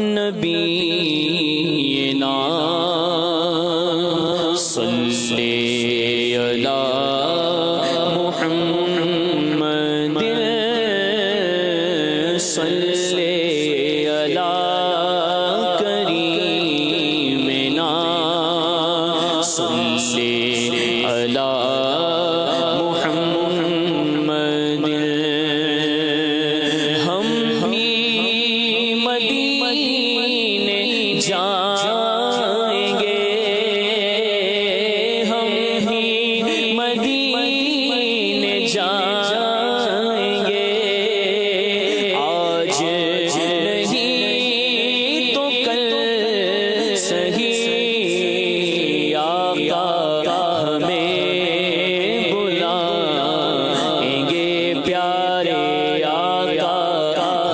نبینا صلی علی محمد صلی علی کریمنا صلی علی محمد ہم بھی مدینے جائیں گے ہم بھی مدینے جائیں گے آج نہیں تو کل صحیح آقا ہمیں بلائیں گے پیارے آقا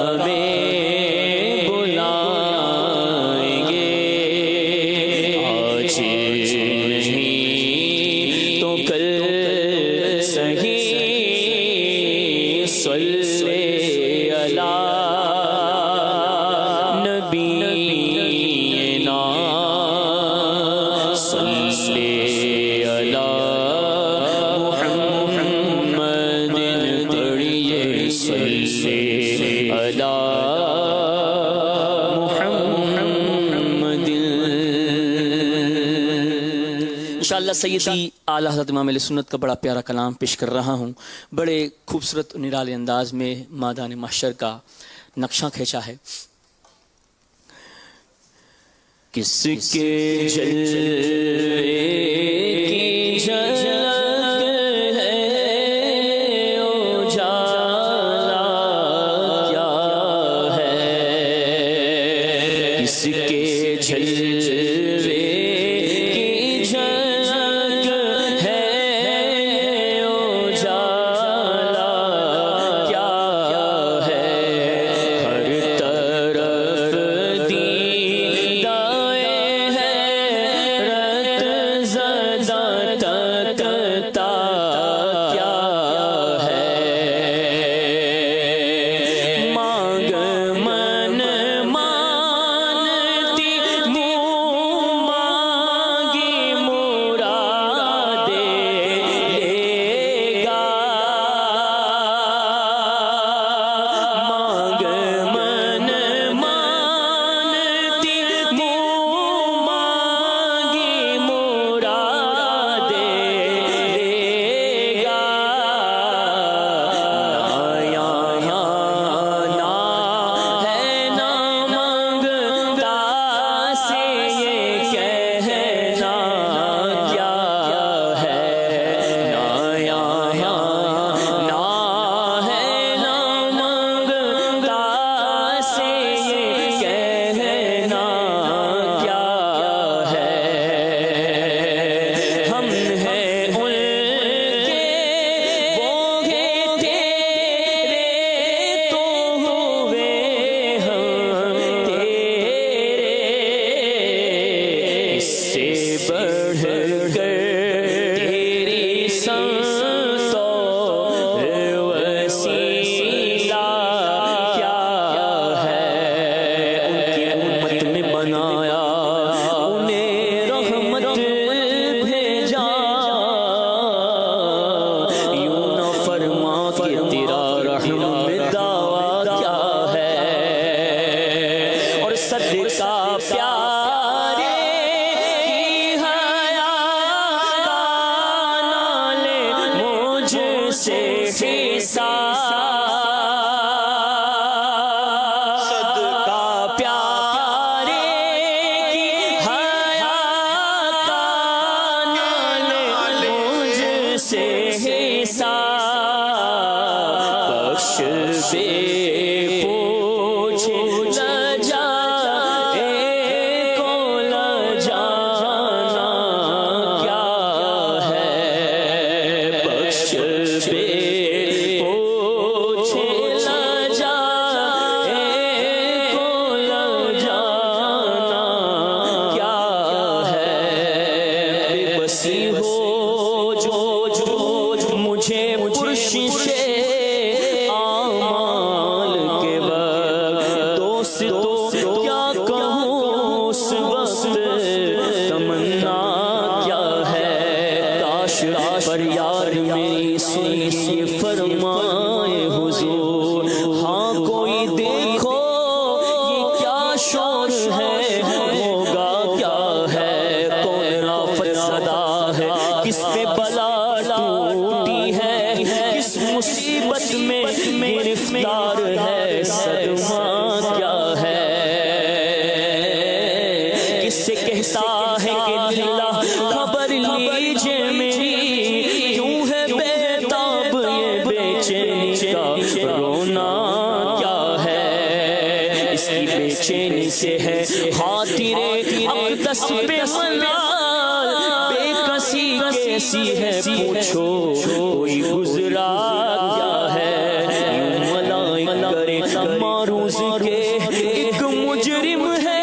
ہمیں بلائیں گے آج نہیں تو کل صحیح صلی علی نبینا صلی علی محمد پڑھیے صلی علی محمد انشاءاللہ سیدی اعلیٰ حضرت امام علیہ سنت کا بڑا پیارا کلام پیش کر رہا ہوں بڑے خوبصورت نرالے انداز میں مادان محشر کا نقشہ کھینچا ہے کس کے جلوے کی جھلک ہے اجالا کیا ہے کس کے جلوے کی جھلک ہے اجالا کیا ہے ہر طرف دیدائے حیرت زدہ تکتا کیا ہے مانگ من مانتی منہ مانگی مرادے لے گا مانگ من مانتی منہ مانگی مرادے لے گا نا ہے نا مانگتا سے یہ کہنا کیا ہے نا ہے نا مانگتا سے یہ کہنا کیا ہے ہم ہیں ان کے وہ ہیں تیرے تو ہوئے ہم تیرے اس سے بڑھ کر تیری سنتو وسیلہ کیا ہے ان کی امت میں بنایا انہیں رحمت بھیجا یوں نہ فرما کہ تیرا رحم میں دعویٰ کیا ہے اور صدقہ پیارے کی حیات کا نالے مجھ سے صدقہ پیارے کی حیات کا نالے مجھ سے بخش بے پوچھ لجا کو لجانا کیا ہے بخش بے پوچھ لجا کو لجانا کیا ہے بے بسی ہو جو مجھے پرشش اعمال کے وقت دوست کیا فریاد میری سنیے فرمائے حضور. ہاں کوئی دیکھو یہ کیا شور ہے، ہوگا کیا ہے، کون آفت زدہ ہے، کس پہ بلا ٹوٹی ہے، کس مصیبت میں گرفتار ہے، صدمہ کیا ہے. کس سے کہتا ہے کہ اللہ خبر لیجئے میری، کیوں ہے بے تاب یہ بے چینی کا رونا کیا ہے. اس کی بے چینی سے ہے خاطر اقدس پہ ملال، بے کسی کیسی ہے پوچھو کوئی گزرا کیا ہے. یوں ملائک کرے معروض کے ایک مجرم ہے،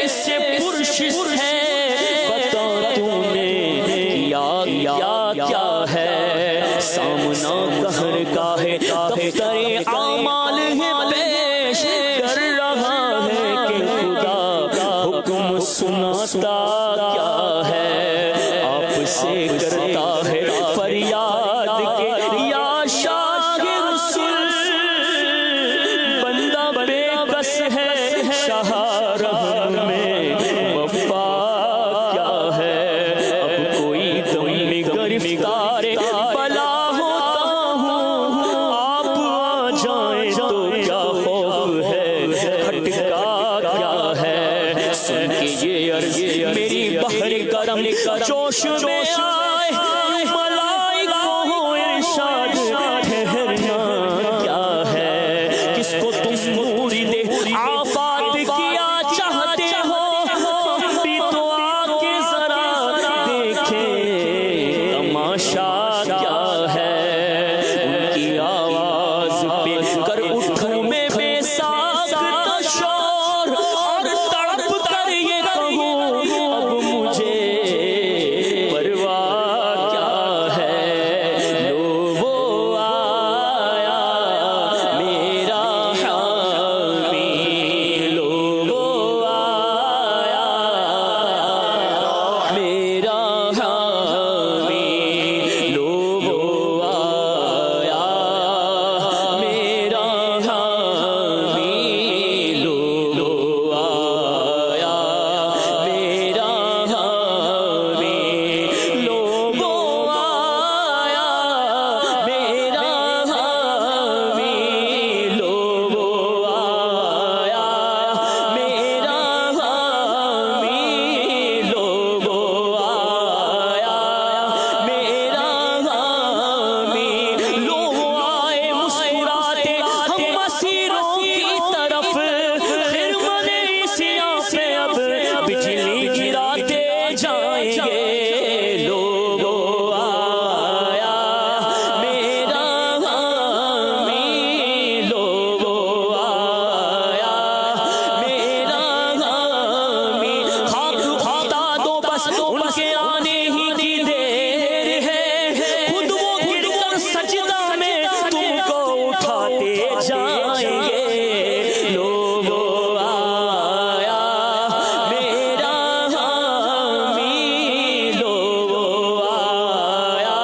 اس سے پرشش ہے، بتا تو نے کیا کیا ہے. سامنا قہر کا ہے، دفتر اعمال ہے پیش کر رہا ہے کہ خدا حکم سناتا کیا ہے. آپ سے کرتا ہے فریاد کہ یا شاہ رسول، بندہ بے بس ہے، شاہ رحم میں وفا کیا ہے. اب کوئی دم میں گرفتار بلا ہوتا ہوں، آپ آ جائیں تو کیا خوف ہے، کھٹکا کیا ہے. سن کے یہ عرض میری بحر کرم جوش میں آئے، ملائک کو ارشاد ٹھہرنا کیا ہے. کس کو تم نور دے آفات کیا چاہتے ہو، ہم بھی تو آ کے ذرا دیکھیں تماشا کیا ہے. ان کی آواز پہ کر اٹھوں میں بے ساختہ شور، اور تڑپ کر یہ کہوں اب مجھے پرواہ کیا ہے. لو وہ آیا میرا حامی، لو وہ آیا میرا حامی، لو وہ آیا میرا حامی، لو وہ آیا میرا حامی، لو وہ آیا میرا حامی، لو وہ آیا میرا حامی، لو وہ آیا میرا حامی. لوگ آئے مسکراتے ہم مسیروں کی طرف، خرمن سیاہ پہ اب بجلی گراتے جائیں گے. لوگ آیا میرا حامی، لوگ آیا میرا حامی. خاک کھاتا دو بس ان کے آنے ہی کی دیر ہے، خود وہ گر کر سجدہ میں تم کو اٹھاتے جائیں گے. لوگ آیا میرا حامی، لوگ آیا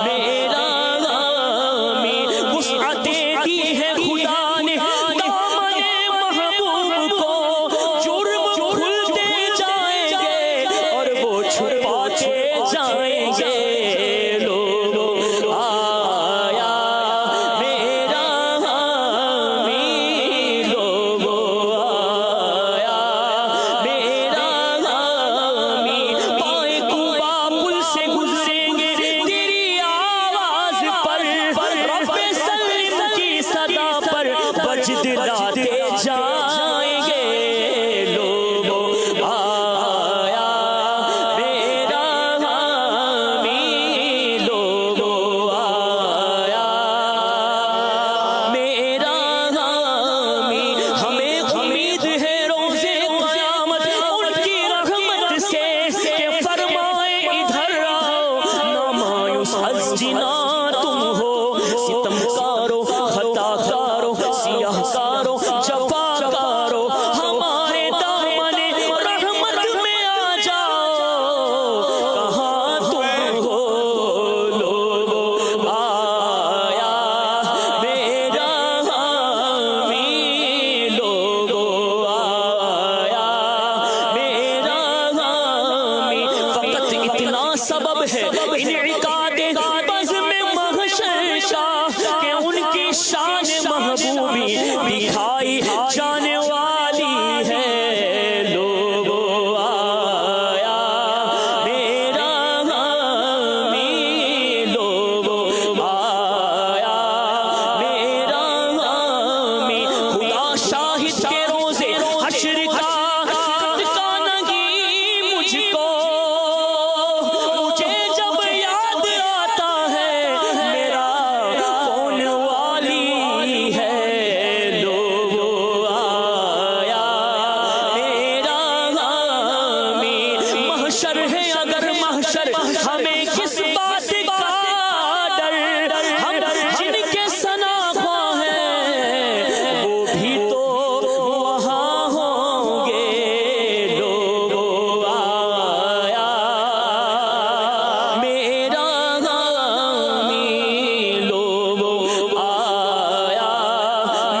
میرا حامی. وسعتیں دی ہے خدا نے دامن محبوب کو، جرم کھلتے جائیں گے اور وہ چھپاتے جائیں گے. لوگ آیا میرا حامی، لوگ آیا میرا حامی. پائے کوبا پل سے گزریں گے تیری آواز پر، رب سلم کی صدا پر بجد لاتے جائیں گے. لوگ آیا میرا حامی، لوگ آیا میرا حامی. ہمیں امید ہے روزے قیامت ان کی رحمت سے کہ فرمائے ادھر آؤ، نہ مایوس از جنا تم ہو، ستم کارو خطا کارو سیاہ کارو جفا کارو، ہمارے دامن رحمت میں آ جاؤ. کہاں تم بھی بھائی جانے والی ہے لوگوں آیا میرا حامی لوگوں آیا میرا حامی خدا شاہد کے روزے حشر کا مجھ کو مجھے جب یاد آتا ہے میرا کون والی ہے لوگوں آیا میرا حامی محشر ہے اگر محشر ہمیں کس بات کا ڈر ہم جن کے سناخواں ہیں وہ بھی تو وہاں ہوں گے لوگوں آیا میرا حامی لوگوں آیا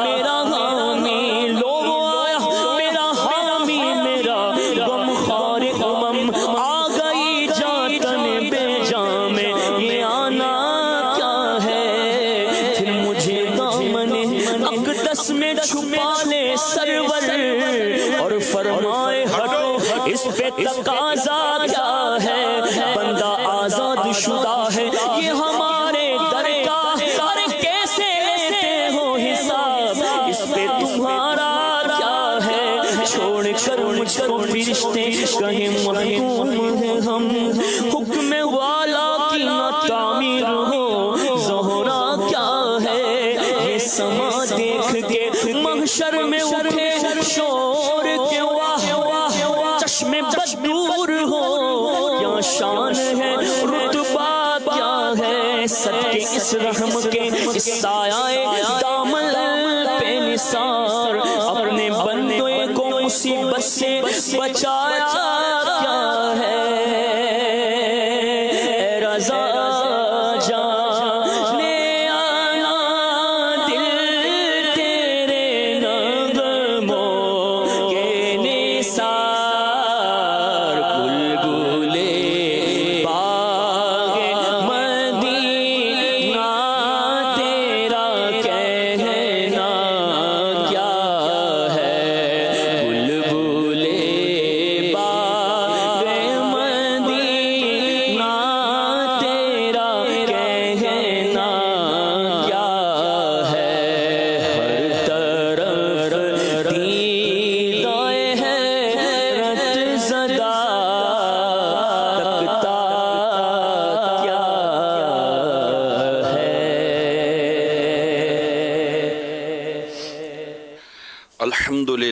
میرا حامی لوگوں آیا میرا حامی میرا غم خوار امم آ گئی جاتن بے جام یہ آنا کیا ہے پھر مجھے دامن اقدس میں چھپا لے سرور اور فرمائے ہٹو اس پہ تقاضا کیا ہے بندہ آزاد شدہ ہے یہ ہمارے در کا تارے کیسے لیتے ہو حساب اس پہ تمہارا کیا ہے چھوڑ کر مجھ کو فرشتے کہیں محکوم ہیں ہم حکم والا کی نہ تعمیر ہو زہرا کیا ہے یہ سما دیکھ کے محشر میں اٹھے شور کے واہ واہ چشم بدور ہو کیا شان ہے رتبہ کیا ہے صدقے اس رحم کے اس سایہ دامن پہ نثار اپنے بندے کو مصیبت سے بچایا کیا ہے اے رضا جانے آنا دل تیرے نغموں کے نثار بلبلے باغ مدینہ تیرا کہنا کیا ہے بلبلے باغ مدینہ تیرا کہنا کیا ہے ہر طرف دیدائے حیرت زدہ تکتا کیا ہے الحمدللہ